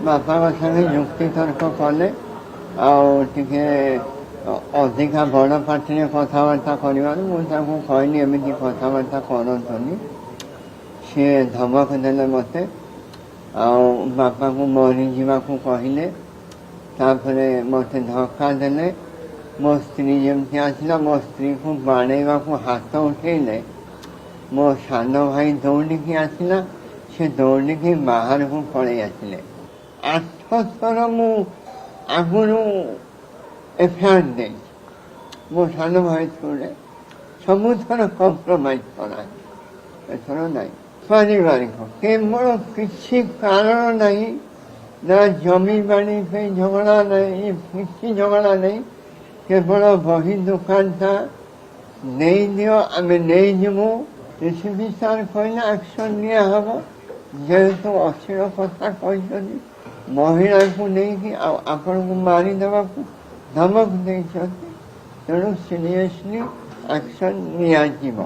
ବାପାଙ୍କ ସାଙ୍ଗେ ଯୁକ୍ତି ତର୍କ କଲେ ଆଉ ଟିକେ ଅଧିକା ବଡ଼ ପାଟିରେ କଥାବାର୍ତ୍ତା କରିବାରୁ ମୁଁ ତାଙ୍କୁ କହିଲି ଏମିତି କଥାବାର୍ତ୍ତା କରନ୍ତୁନି। ସିଏ ଧମକ ଦେଲେ ମୋତେ ଆଉ ବାପାକୁ ମରିଯିବାକୁ କହିଲେ। ତାପରେ ମୋତେ ଧକ୍କା ଦେଲେ। ମୋ ସ୍ତ୍ରୀ ଯେମିତି ଆସିଲା ମୋ ସ୍ତ୍ରୀକୁ ବାଡ଼େଇବାକୁ ହାତ ଉଠେଇଲେ। ମୋ ସାନ ଭାଇ ଦୌଡ଼ିକି ଆସିଲା। ସେ ଦୌଡ଼ିକି ବାହାରକୁ ପଳେଇ ଆସିଲେ। 8 ଥର ମୁଁ ଆଗରୁ ଏଫଆଇଆର ଦେଇଛି ମୋ ସାନ ଭାଇ ଥ୍ରୁରେ। ସବୁଥର କମ୍ପ୍ରମାଇଜ୍ କରା, ଏଥର ନାହିଁ। ପାରିବାରିକ କେବଳ କିଛି କାରଣ ନାହିଁ, ନା ଜମି ବାଡ଼ି ପାଇଁ ଝଗଡ଼ା ନାହିଁ, କିଛି ଝଗଡ଼ା ନାହିଁ। କେବଳ ବହି ଦୋକାନଟା ଦେଇଦିଅ ଆମେ ନେଇଯିବୁ। ଏସିପି ସାର୍ କହିଲେ ଆକ୍ସନ୍ ନିଆହେବ। ଯେହେତୁ ଅଶ୍ଳୀଳ କଥା କହିଛନ୍ତି, ମହିଳାଙ୍କୁ ନେଇକି ଆଉ ଆପଣଙ୍କୁ ମାରିଦେବାକୁ ଧମକ ଦେଇଛନ୍ତି, ତେଣୁ ସିରିୟସଲି ଆକ୍ସନ୍ ନିଆଯିବ।